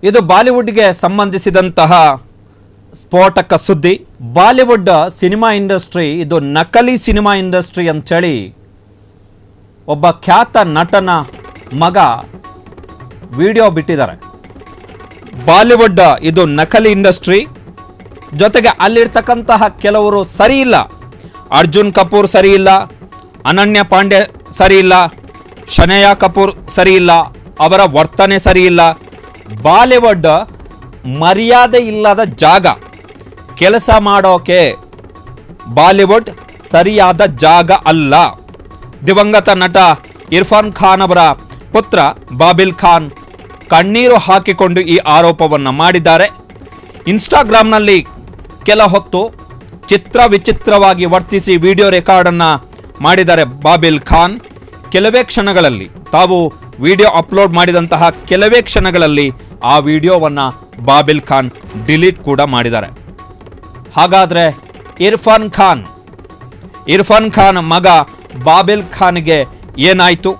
ಇದು ಬಾಲಿವುಡ್ಗೆ ಸಂಬಂಧಿಸಿದಂತಹ ಸ್ಫೋಟಕ ಸುದ್ದಿ. ಬಾಲಿವುಡ್ ಸಿನಿಮಾ ಇಂಡಸ್ಟ್ರಿ ಇದು ನಕಲಿ ಸಿನಿಮಾ ಇಂಡಸ್ಟ್ರಿ ಅಂತೇಳಿ ಒಬ್ಬ ಖ್ಯಾತ ನಟನ ಮಗ ವಿಡಿಯೋ ಬಿಟ್ಟಿದ್ದಾರೆ. ಬಾಲಿವುಡ್ ಇದು ನಕಲಿ ಇಂಡಸ್ಟ್ರಿ, ಜೊತೆಗೆ ಅಲ್ಲಿರ್ತಕ್ಕಂತಹ ಕೆಲವರು ಸರಿ ಇಲ್ಲ. ಅರ್ಜುನ್ ಕಪೂರ್ ಸರಿ ಇಲ್ಲ, ಅನನ್ಯ ಪಾಂಡೆ ಸರಿ ಇಲ್ಲ, ಶನಯಾ ಕಪೂರ್ ಸರಿ ಇಲ್ಲ, ಅವರ ವರ್ತನೆ ಸರಿ ಇಲ್ಲ. ಬಾಲಿವುಡ್ ಮರ್ಯಾದೆ ಇಲ್ಲದ ಜಾಗ, ಕೆಲಸ ಮಾಡೋಕೆ ಬಾಲಿವುಡ್ ಸರಿಯಾದ ಜಾಗ ಅಲ್ಲ. ದಿವಂಗತ ನಟ ಇರ್ಫಾನ್ ಖಾನ್ ಅವರ ಪುತ್ರ ಬಾಬಿಲ್ ಖಾನ್ ಕಣ್ಣೀರು ಹಾಕಿಕೊಂಡು ಈ ಆರೋಪವನ್ನು ಮಾಡಿದ್ದಾರೆ. ಇನ್ಸ್ಟಾಗ್ರಾಮ್ನಲ್ಲಿ ಕೆಲ ಹೊತ್ತು ಚಿತ್ರ ವಿಚಿತ್ರವಾಗಿ ವರ್ತಿಸಿ ವಿಡಿಯೋ ರೆಕಾರ್ಡನ್ನು ಮಾಡಿದ್ದಾರೆ ಬಾಬಿಲ್ ಖಾನ್. ಕೆಲವೇ ಕ್ಷಣಗಳಲ್ಲಿ, ತಾವು ವಿಡಿಯೋ ಅಪ್ಲೋಡ್ ಮಾಡಿದಂತಹ ಕೆಲವೇ ಕ್ಷಣಗಳಲ್ಲಿ ಆ ವಿಡಿಯೋವನ್ನು ಬಾಬಿಲ್ ಖಾನ್ ಡಿಲೀಟ್ ಕೂಡ ಮಾಡಿದ್ದಾರೆ. ಹಾಗಾದರೆ ಇರ್ಫಾನ್ ಖಾನ್ ಮಗ ಬಾಬಿಲ್ ಖಾನ್ಗೆ ಏನಾಯಿತು?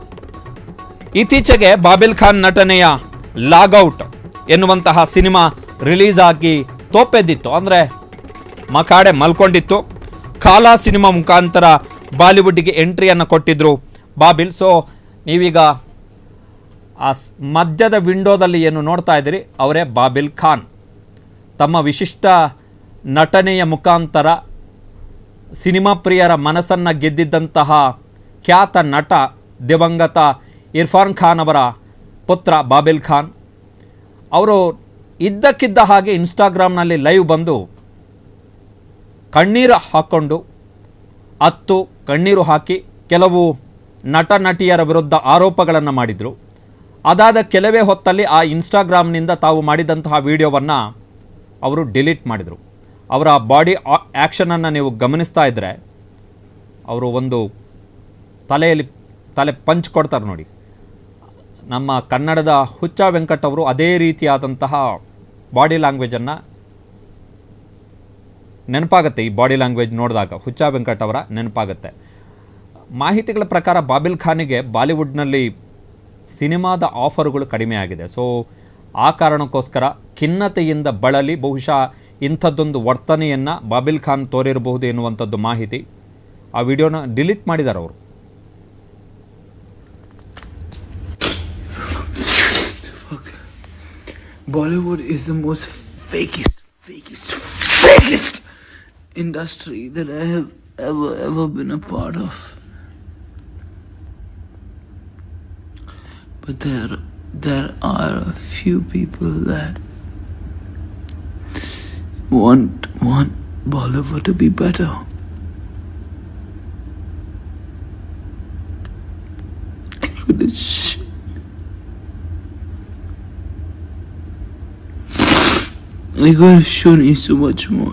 ಇತ್ತೀಚೆಗೆ ಬಾಬಿಲ್ ಖಾನ್ ನಟನೆಯ ಲಾಗೌಟ್ ಎನ್ನುವಂತಹ ಸಿನಿಮಾ ರಿಲೀಸ್ ಆಗಿ ತೋಪೆದ್ದಿತ್ತು, ಅಂದರೆ ಮಕಾಡೆ ಮಲ್ಕೊಂಡಿತ್ತು. ಕಾಲಾ ಸಿನಿಮಾ ಮುಖಾಂತರ ಬಾಲಿವುಡ್ಗೆ ಎಂಟ್ರಿಯನ್ನು ಕೊಟ್ಟಿದ್ರು ಬಾಬಿಲ್. ಸೊ ನೀವೀಗ ಆ ಮಧ್ಯದ ವಿಂಡೋದಲ್ಲಿ ಏನು ನೋಡ್ತಾ ಇದ್ದೀರಿ, ಅವರೇ ಬಾಬಿಲ್ ಖಾನ್. ತಮ್ಮ ವಿಶಿಷ್ಟ ನಟನೆಯ ಮುಖಾಂತರ ಸಿನಿಮಾ ಪ್ರಿಯರ ಮನಸ್ಸನ್ನು ಗೆದ್ದಿದ್ದಂತಹ ಖ್ಯಾತ ನಟ ದಿವಂಗತ ಇರ್ಫಾನ್ ಖಾನ್ ಅವರ ಪುತ್ರ ಬಾಬಿಲ್ ಖಾನ್ ಅವರು ಇದ್ದಕ್ಕಿದ್ದ ಹಾಗೆ ಇನ್ಸ್ಟಾಗ್ರಾಮ್ನಲ್ಲಿ ಲೈವ್ ಬಂದು ಕಣ್ಣೀರು ಹಾಕ್ಕೊಂಡು ಕಣ್ಣೀರು ಹಾಕಿ ಕೆಲವು ನಟ ನಟಿಯರ ವಿರುದ್ಧ ಆರೋಪಗಳನ್ನು ಮಾಡಿದರು. ಅದಾದ ಕೆಲವೇ ಹೊತ್ತಲ್ಲಿ ಆ ಇನ್ಸ್ಟಾಗ್ರಾಮ್ನಿಂದ ತಾವು ಮಾಡಿದಂತಹ ವಿಡಿಯೋವನ್ನು ಅವರು ಡಿಲೀಟ್ ಮಾಡಿದರು. ಅವರ ಬಾಡಿ ಆ್ಯಕ್ಷನನ್ನು ನೀವು ಗಮನಿಸ್ತಾ ಇದ್ದರೆ ಅವರು ಒಂದು ತಲೆ ಪಂಚ್ ಕೊಡ್ತಾರೆ ನೋಡಿ. ನಮ್ಮ ಕನ್ನಡದ ಹುಚ್ಚ ವೆಂಕಟ್ ಅವರು ಅದೇ ರೀತಿಯಾದಂತಹ ಬಾಡಿ ಲ್ಯಾಂಗ್ವೇಜನ್ನು ನೆನಪಾಗುತ್ತೆ. ಈ ಬಾಡಿ ಲ್ಯಾಂಗ್ವೇಜ್ ನೋಡಿದಾಗ ಹುಚ್ಚ ವೆಂಕಟ್ ಅವರ ನೆನಪಾಗುತ್ತೆ. ಮಾಹಿತಿಗಳ ಪ್ರಕಾರ ಬಾಬಿಲ್ ಖಾನಿಗೆ ಬಾಲಿವುಡ್ನಲ್ಲಿ ಸಿನಿಮಾದ ಆಫರ್ಗಳು ಕಡಿಮೆ ಆಗಿದೆ. ಸೊ ಆ ಕಾರಣಕ್ಕೋಸ್ಕರ ಖಿನ್ನತೆಯಿಂದ ಬಳಲಿ ಬಹುಶಃ ಇಂಥದ್ದೊಂದು ವರ್ತನೆಯನ್ನು ಬಾಬಿಲ್ ಖಾನ್ ತೋರಿರಬಹುದು ಎನ್ನುವಂಥದ್ದು ಮಾಹಿತಿ. ಆ ವಿಡಿಯೋನ ಡಿಲೀಟ್ ಮಾಡಿದ್ದಾರೆ ಅವರು. Bollywood is the most fakest industry that I have ever been a part of. But there are a few people that want Bollywood to be better. They could have shown me so much more.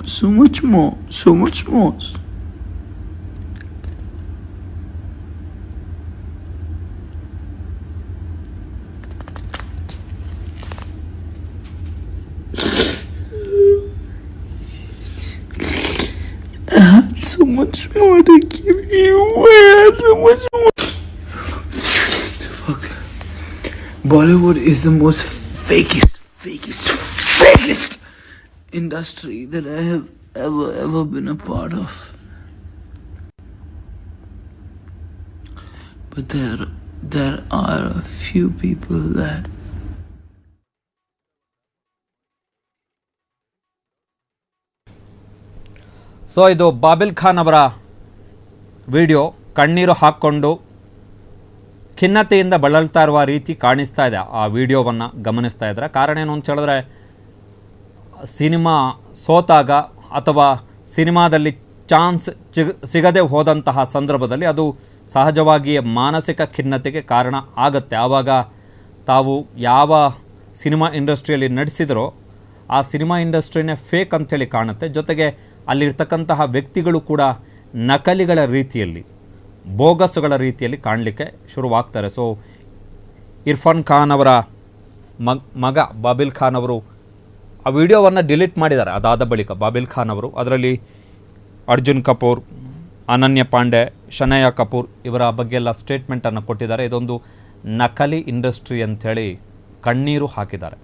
I had so much more to give you. I had so much more. Fuck. Bollywood is the most fakest industry that I have ever been a part of. But there are a few people that so ಇದು ಬಾಬಿಲ್ ಖಾನ್ ಅವರ video. ಕಣ್ಣೀರು ಹಾಕ್ಕೊಂಡು ಖಿನ್ನತೆಯಿಂದ ಬಳಲ್ತಾ ಇರುವ ರೀತಿ ಕಾಣಿಸ್ತಾ ಇದೆ ಆ ವಿಡಿಯೋವನ್ನು ಗಮನಿಸ್ತಾ ಇದ್ದಾರೆ. ಕಾರಣ ಏನು ಅಂತ ಹೇಳಿದ್ರೆ, ಸಿನಿಮಾ ಸೋತಾಗ ಅಥವಾ ಸಿನಿಮಾದಲ್ಲಿ ಚಾನ್ಸ್ ಸಿಗದೆ ಹೋದಂತಹ ಸಂದರ್ಭದಲ್ಲಿ ಅದು ಸಹಜವಾಗಿಯೇ ಮಾನಸಿಕ ಖಿನ್ನತೆಗೆ ಕಾರಣ ಆಗುತ್ತೆ. ಆವಾಗ ತಾವು ಯಾವ ಸಿನಿಮಾ ಇಂಡಸ್ಟ್ರಿಯಲ್ಲಿ ನಡೆಸಿದರೋ ಆ ಸಿನಿಮಾ ಇಂಡಸ್ಟ್ರಿನೇ ಫೇಕ್ ಅಂಥೇಳಿ ಕಾಣುತ್ತೆ. ಜೊತೆಗೆ ಅಲ್ಲಿರ್ತಕ್ಕಂತಹ ವ್ಯಕ್ತಿಗಳು ಕೂಡ ನಕಲಿಗಳ ರೀತಿಯಲ್ಲಿ, ಬೋಗಸ್ಸುಗಳ ರೀತಿಯಲ್ಲಿ ಕಾಣಲಿಕ್ಕೆ ಶುರುವಾಗ್ತಾರೆ. ಸೊ ಇರ್ಫಾನ್ ಖಾನ್ ಅವರ ಮಗ ಬಾಬಿಲ್ ಖಾನ್ ಅವರು ಆ ವಿಡಿಯೋವನ್ನು ಡಿಲೀಟ್ ಮಾಡಿದ್ದಾರೆ. ಅದಾದ ಬಳಿಕ ಬಾಬಿಲ್ ಖಾನ್ ಅವರು ಅದರಲ್ಲಿ ಅರ್ಜುನ್ ಕಪೂರ್, ಅನನ್ಯ ಪಾಂಡೆ, ಶನಯಾ ಕಪೂರ್ ಇವರ ಬಗ್ಗೆ ಎಲ್ಲ ಸ್ಟೇಟ್ಮೆಂಟನ್ನು ಕೊಟ್ಟಿದ್ದಾರೆ. ಇದೊಂದು ನಕಲಿ ಇಂಡಸ್ಟ್ರಿ ಅಂಥೇಳಿ ಕಣ್ಣೀರು ಹಾಕಿದ್ದಾರೆ.